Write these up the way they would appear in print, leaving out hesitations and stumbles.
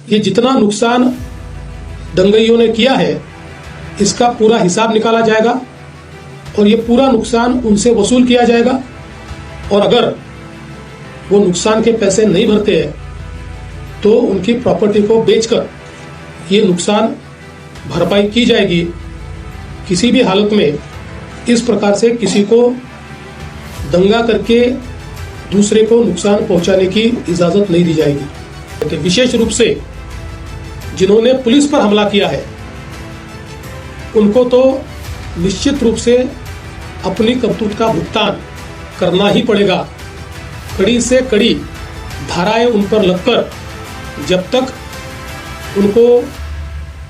ये जितना नुकसान दंगइयों ने किया है इसका पूरा हिसाब निकाला जाएगा और ये पूरा नुकसान उनसे वसूल किया जाएगा। और अगर वो नुकसान के पैसे नहीं भरते हैं तो उनकी प्रॉपर्टी को बेचकर ये नुकसान भरपाई की जाएगी। किसी भी हालत में इस प्रकार से किसी को दंगा करके दूसरे को नुकसान पहुंचाने की इजाजत नहीं दी जाएगी। विशेष रूप से जिन्होंने पुलिस पर हमला किया है उनको तो निश्चित रूप से अपनी करतूत का भुगतान करना ही पड़ेगा। कड़ी से कड़ी धाराएं उन पर लगकर जब तक उनको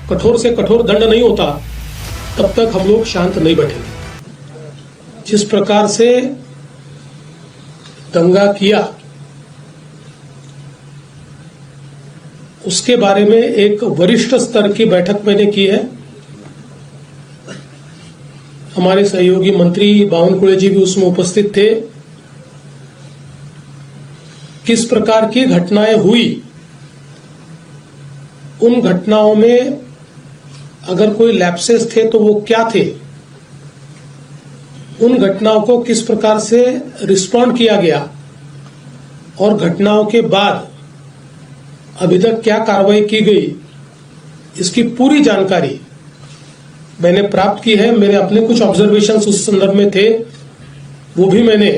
कठोर से कठोर दंड नहीं होता तब तक हम लोग शांत नहीं बैठेंगे। जिस प्रकार से दंगा किया उसके बारे में एक वरिष्ठ स्तर की बैठक मैंने की है। हमारे सहयोगी मंत्री बावनकुळे जी भी उसमें उपस्थित थे। किस प्रकार की घटनाएं हुई, उन घटनाओं में अगर कोई लैप्सेस थे तो वो क्या थे, उन घटनाओं को किस प्रकार से रिस्पॉन्ड किया गया और घटनाओं के बाद अभी तक क्या कार्रवाई की गई, इसकी पूरी जानकारी मैंने प्राप्त की है। मेरे अपने कुछ ऑब्जर्वेशंस उस संदर्भ में थे, वो भी मैंने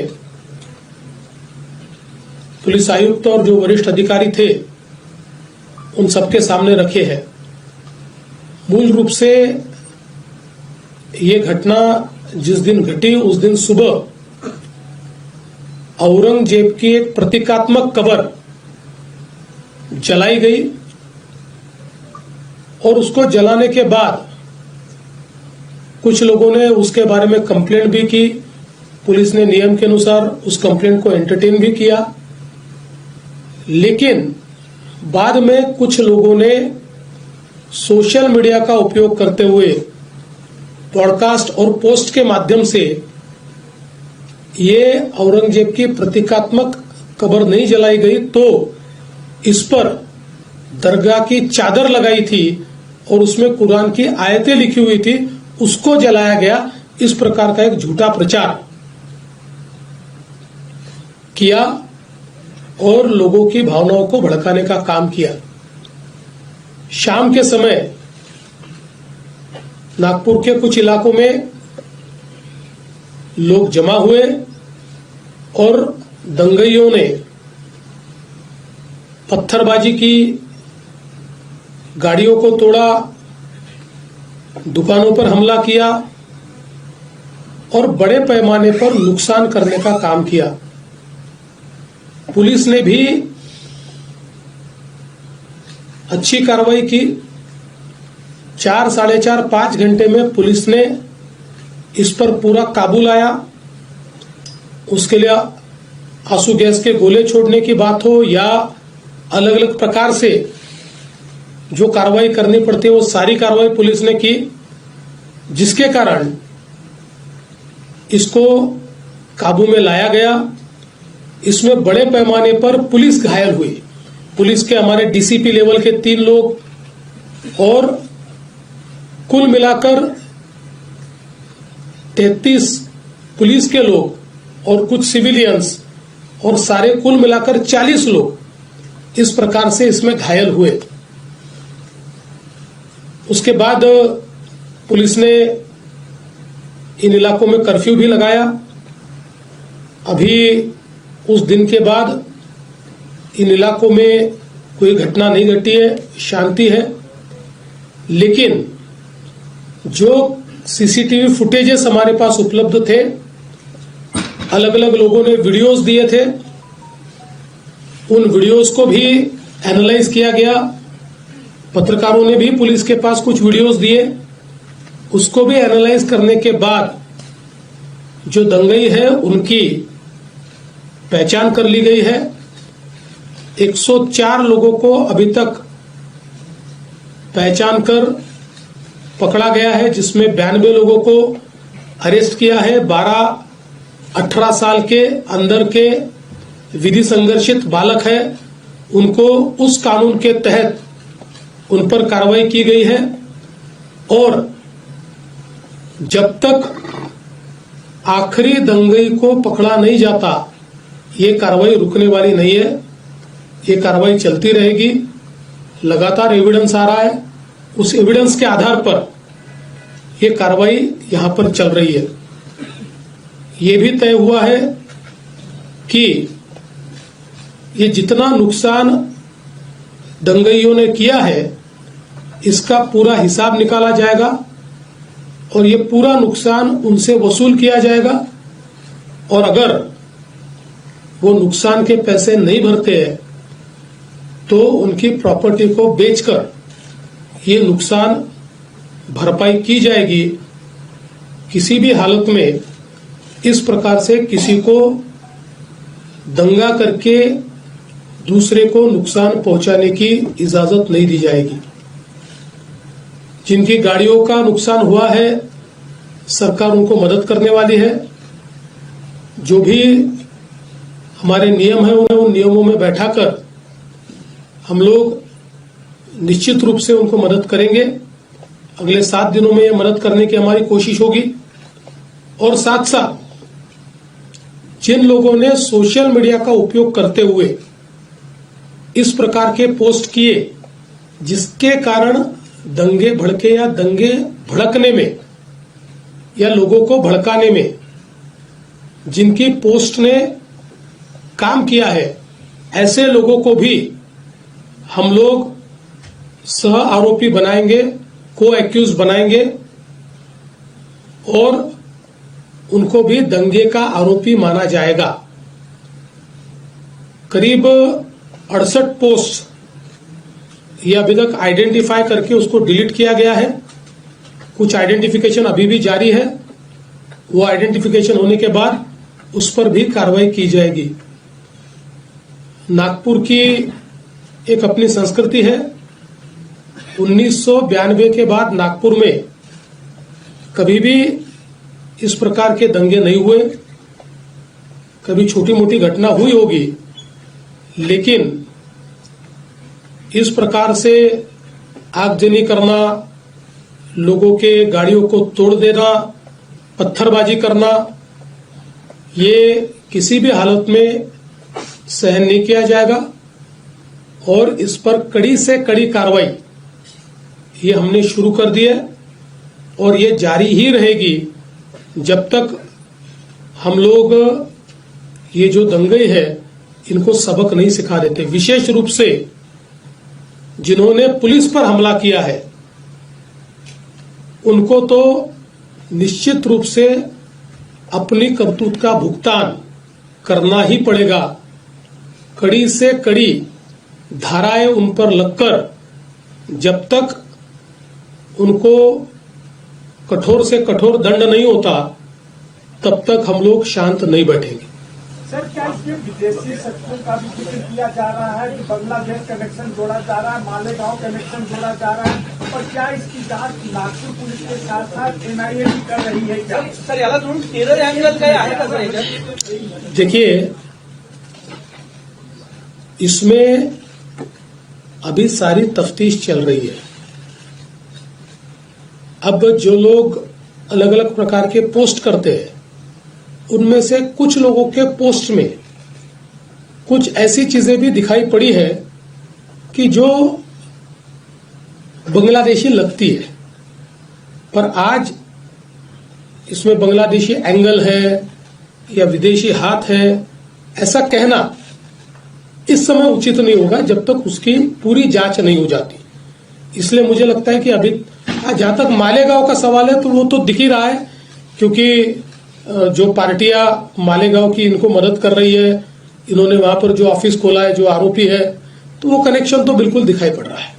पुलिस आयुक्त और जो वरिष्ठ अधिकारी थे उन सबके सामने रखे हैं। मूल रूप से ये घटना जिस दिन घटी उस दिन सुबह औरंगजेब की एक प्रतीकात्मक कब्र जलाई गई और उसको जलाने के बाद कुछ लोगों ने उसके बारे में कंप्लेंट भी की। पुलिस ने नियम के अनुसार उस कंप्लेंट को एंटरटेन भी किया, लेकिन बाद में कुछ लोगों ने सोशल मीडिया का उपयोग करते हुए पॉडकास्ट और पोस्ट के माध्यम से ये औरंगजेब की प्रतीकात्मक कब्र नहीं जलाई गई तो इस पर दरगाह की चादर लगाई थी और उसमें कुरान की आयतें लिखी हुई थी, उसको जलाया गया। इस प्रकार का एक झूठा प्रचार किया और लोगों की भावनाओं को भड़काने का काम किया। शाम के समय नागपुर के कुछ इलाकों में लोग जमा हुए और दंगइयों ने पत्थरबाजी की, गाड़ियों को तोड़ा, दुकानों पर हमला किया और बड़े पैमाने पर नुकसान करने का काम किया। पुलिस ने भी अच्छी कार्रवाई की। 4, साढ़े 4, 5 घंटे में पुलिस ने इस पर पूरा काबू लाया। उसके लिए आंसू गैस के गोले छोड़ने की बात हो या अलग अलग प्रकार से जो कार्रवाई करनी पड़ती है वो सारी कार्रवाई पुलिस ने की, जिसके कारण इसको काबू में लाया गया। इसमें बड़े पैमाने पर पुलिस घायल हुई। पुलिस के हमारे डीसीपी लेवल के 3 लोग और कुल मिलाकर 33 पुलिस के लोग और कुछ सिविलियंस और सारे कुल मिलाकर 40 लोग इस प्रकार से इसमें घायल हुए। उसके बाद पुलिस ने इन इलाकों में कर्फ्यू भी लगाया। अभी उस दिन के बाद इन इलाकों में कोई घटना नहीं घटी है, शांति है। लेकिन जो सीसीटीवी फुटेजेस हमारे पास उपलब्ध थे, अलग अलग लोगों ने वीडियोस दिए थे, उन वीडियोस को भी एनालाइज किया गया। पत्रकारों ने भी पुलिस के पास कुछ वीडियोस दिए, उसको भी एनालाइज करने के बाद जो दंगई है उनकी पहचान कर ली गई है। 104 लोगों को अभी तक पहचान कर पकड़ा गया है, जिसमें 92 लोगों को अरेस्ट किया है। 12-18 साल के अंदर के विधि संघर्षित बालक है, उनको उस कानून के तहत उन पर कार्रवाई की गई है और जब तक आखिरी दंगई को पकड़ा नहीं जाता ये कार्रवाई रुकने वाली नहीं है। ये कार्रवाई चलती रहेगी। लगातार एविडेंस आ रहा है, उस एविडेंस के आधार पर ये कार्रवाई यहां पर चल रही है। ये भी तय हुआ है कि ये जितना नुकसान दंगइयों ने किया है इसका पूरा हिसाब निकाला जाएगा और ये पूरा नुकसान उनसे वसूल किया जाएगा और अगर वो नुकसान के पैसे नहीं भरते हैं तो उनकी प्रॉपर्टी को बेचकर ये नुकसान भरपाई की जाएगी। किसी भी हालत में इस प्रकार से किसी को दंगा करके दूसरे को नुकसान पहुंचाने की इजाजत नहीं दी जाएगी। जिनकी गाड़ियों का नुकसान हुआ है सरकार उनको मदद करने वाली है। जो भी हमारे नियम है उन्हें उन नियमों में बैठाकर हम लोग निश्चित रूप से उनको मदद करेंगे। अगले 7 दिनों में ये मदद करने की हमारी कोशिश होगी और साथ साथ जिन लोगों ने सोशल मीडिया का उपयोग करते हुए इस प्रकार के पोस्ट किए जिसके कारण दंगे भड़के या दंगे भड़कने में या लोगों को भड़काने में जिनकी पोस्ट ने काम किया है ऐसे लोगों को भी हम लोग सह आरोपी बनाएंगे, को एक्यूज बनाएंगे और उनको भी दंगे का आरोपी माना जाएगा। करीब 68 पोस्ट ये अभी तक आइडेंटिफाई करके उसको डिलीट किया गया है। कुछ आइडेंटिफिकेशन अभी भी जारी है। वो आइडेंटिफिकेशन होने के बाद उस पर भी कार्रवाई की जाएगी। नागपुर की एक अपनी संस्कृति है। 1992 के बाद नागपुर में कभी भी इस प्रकार के दंगे नहीं हुए। कभी छोटी मोटी घटना हुई होगी लेकिन इस प्रकार से आगजनी करना, लोगों के गाड़ियों को तोड़ देना, पत्थरबाजी करना, ये किसी भी हालत में सहन नहीं किया जाएगा और इस पर कड़ी से कड़ी कार्रवाई ये हमने शुरू कर दी है और ये जारी ही रहेगी जब तक हम लोग ये जो दंगे है इनको सबक नहीं सिखा देते। विशेष रूप से जिन्होंने पुलिस पर हमला किया है उनको तो निश्चित रूप से अपनी करतूत का भुगतान करना ही पड़ेगा। कड़ी से कड़ी धाराएं उन पर लगकर जब तक उनको कठोर से कठोर दंड नहीं होता तब तक हम लोग शांत नहीं बैठेंगे। सर, क्या इसमें विदेशी शक्तियों का भी जिक्र किया जा रहा है कि बांग्लादेश कनेक्शन जोड़ा जा रहा है, मालेगांव कनेक्शन जोड़ा जा रहा है और क्या इसकी जांच नागपुर पुलिस के साथ साथ एनआईए भी कर रही है? क्या सर याला तुम्ही टेरर अँगल काय आहे का सर याच्यात? देखिए, इसमें अभी सारी तफ्तीश चल रही है। अब जो लोग अलग अलग प्रकार के पोस्ट करते हैं उनमें से कुछ लोगों के पोस्ट में कुछ ऐसी चीजें भी दिखाई पड़ी है कि जो बांग्लादेशी लगती है, पर आज इसमें बांग्लादेशी एंगल है या विदेशी हाथ है ऐसा कहना इस समय उचित नहीं होगा जब तक उसकी पूरी जांच नहीं हो जाती। इसलिए मुझे लगता है कि अभी जहां तक मालेगांव का सवाल है तो वो तो दिख ही रहा है क्योंकि जो पार्टियां मालेगांव की इनको मदद कर रही है, इन्होंने वहां पर जो ऑफिस खोला है, जो आरोपी है, तो वो कनेक्शन तो बिल्कुल दिखाई पड़ रहा है।